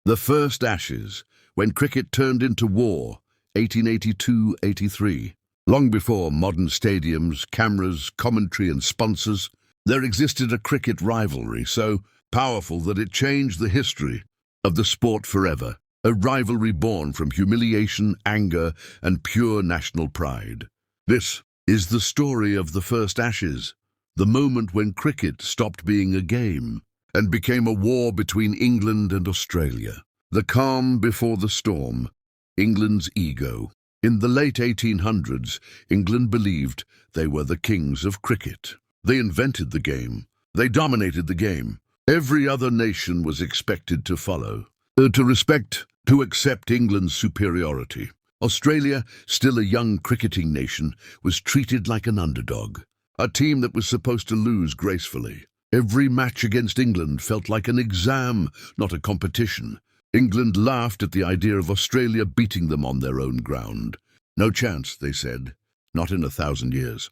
The first Ashes, when cricket turned into war, 1882-83. Long before modern stadiums, cameras, commentary and sponsors, there existed a cricket rivalry so powerful that it changed the history of the sport forever. A rivalry born from humiliation, anger and pure national pride. This is the story of the first Ashes, the moment when cricket stopped being a game and became a war between England and Australia. The calm before the storm, England's ego. In the late 1800s, England believed they were the kings of cricket. They invented the game. They dominated the game. Every other nation was expected to follow, to accept England's superiority. Australia, still a young cricketing nation, was treated like an underdog, a team that was supposed to lose gracefully. Every match against England felt like an exam, not a competition. England laughed at the idea of Australia beating them on their own ground. No chance, they said, not in 1,000 years.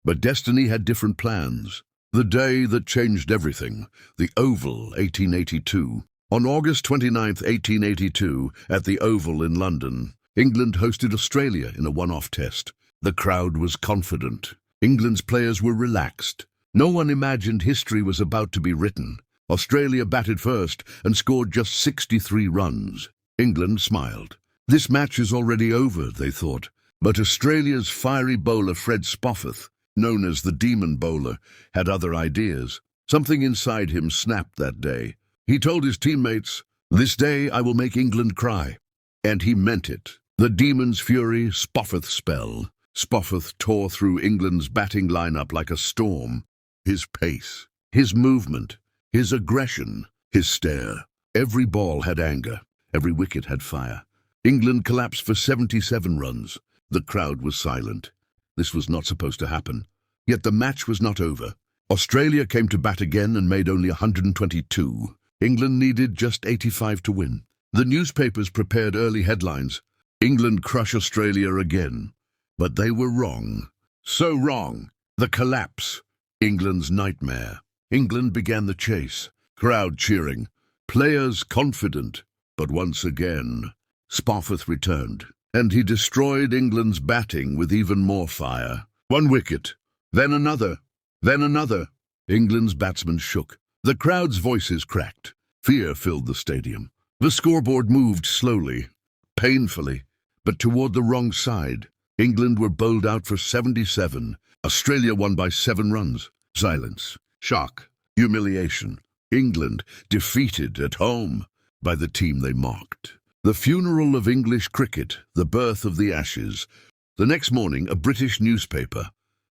But destiny had different plans. The day that changed everything, the Oval, 1882. On August 29, 1882, at the Oval in London, England hosted Australia in a one-off test. The crowd was confident. England's players were relaxed. No one imagined history was about to be written. Australia batted first and scored just 63 runs. England smiled. This match is already over, they thought. But Australia's fiery bowler Fred Spofforth, known as the Demon Bowler, had other ideas. Something inside him snapped that day. He told his teammates, "This day I will make England cry." And he meant it. The Demon's fury, Spofforth's spell. Spofforth tore through England's batting lineup like a storm. His pace, his movement, his aggression, his stare. Every ball had anger. Every wicket had fire. England collapsed for 77 runs. The crowd was silent. This was not supposed to happen. Yet the match was not over. Australia came to bat again and made only 122. England needed just 85 to win. The newspapers prepared early headlines. England crush Australia again. But they were wrong. So wrong. The collapse. England's nightmare. England began the chase. Crowd cheering. Players confident. But once again, Spofforth returned. And he destroyed England's batting with even more fire. One wicket. Then another. Then another. England's batsmen shook. The crowd's voices cracked. Fear filled the stadium. The scoreboard moved slowly, painfully, but toward the wrong side. England were bowled out for 77. Australia won by 7 runs. Silence, shock, humiliation. England defeated at home by the team they mocked. The funeral of English cricket, the birth of the Ashes. The next morning, a British newspaper,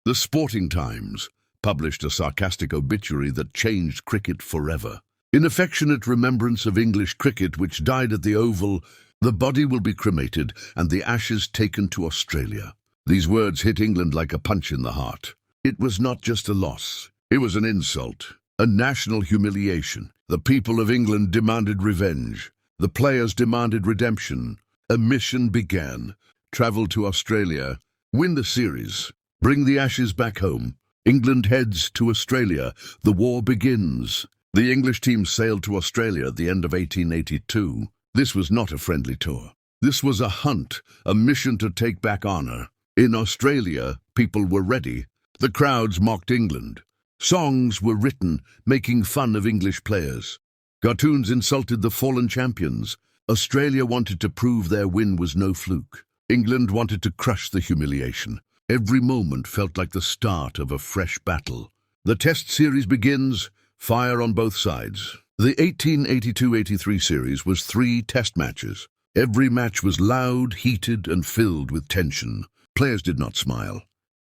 the Sporting Times, published a sarcastic obituary that changed cricket forever. In affectionate remembrance of English cricket which died at the Oval, the body will be cremated and the ashes taken to Australia. These words hit England like a punch in the heart. It was not just a loss. It was an insult, a national humiliation. The people of England demanded revenge. The players demanded redemption. A mission began. Travel to Australia, win the series, bring the Ashes back home. England heads to Australia. The war begins. The English team sailed to Australia at the end of 1882. This was not a friendly tour. This was a hunt, a mission to take back honour. In Australia, people were ready. The crowds mocked England. Songs were written, making fun of English players. Cartoons insulted the fallen champions. Australia wanted to prove their win was no fluke. England wanted to crush the humiliation. Every moment felt like the start of a fresh battle. The Test series begins, fire on both sides. The 1882-83 series was 3 Test matches. Every match was loud, heated, and filled with tension. Players did not smile.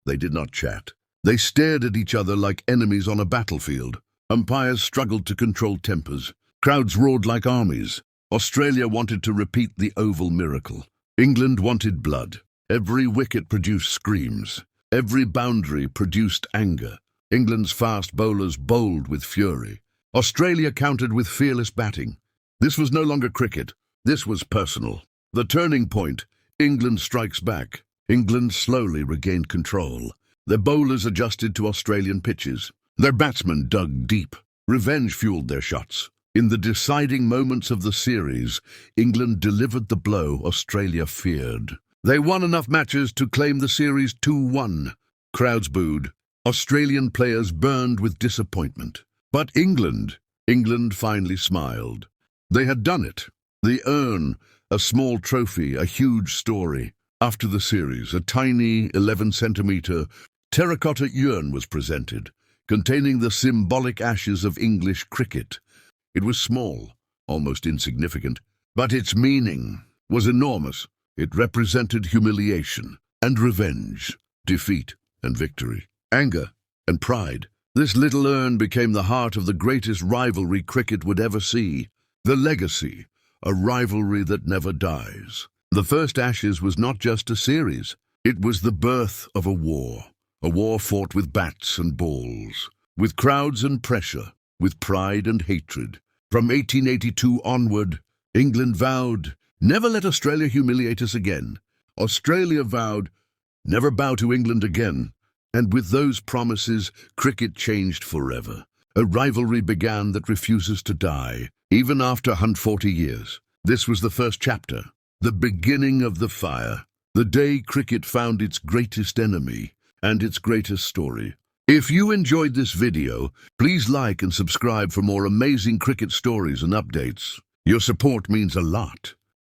They did not chat. They stared at each other like enemies on a battlefield. Umpires struggled to control tempers. Crowds roared like armies. Australia wanted to repeat the Oval miracle. England wanted blood. Every wicket produced screams. Every boundary produced anger. England's fast bowlers bowled with fury. Australia countered with fearless batting. This was no longer cricket. This was personal. The turning point. England strikes back. England slowly regained control. Their bowlers adjusted to Australian pitches. Their batsmen dug deep. Revenge fueled their shots. In the deciding moments of the series, England delivered the blow Australia feared. They won enough matches to claim the series 2-1. Crowds booed. Australian players burned with disappointment. But England finally smiled. They had done it. The urn, a small trophy, a huge story. After the series, a tiny 11-centimetre terracotta urn was presented, containing the symbolic ashes of English cricket. It was small, almost insignificant, but its meaning was enormous. It represented humiliation and revenge, defeat and victory, anger and pride. This little urn became the heart of the greatest rivalry cricket would ever see. The legacy, a rivalry that never dies. The first Ashes was not just a series. It was the birth of a war fought with bats and balls, with crowds and pressure, with pride and hatred. From 1882 onward, England vowed, never let Australia humiliate us again. Australia vowed, never bow to England again. And with those promises, cricket changed forever. A rivalry began that refuses to die, even after 140 years. This was the first chapter, the beginning of the fire, the day cricket found its greatest enemy and its greatest story. If you enjoyed this video, please like and subscribe for more amazing cricket stories and updates. Your support means a lot.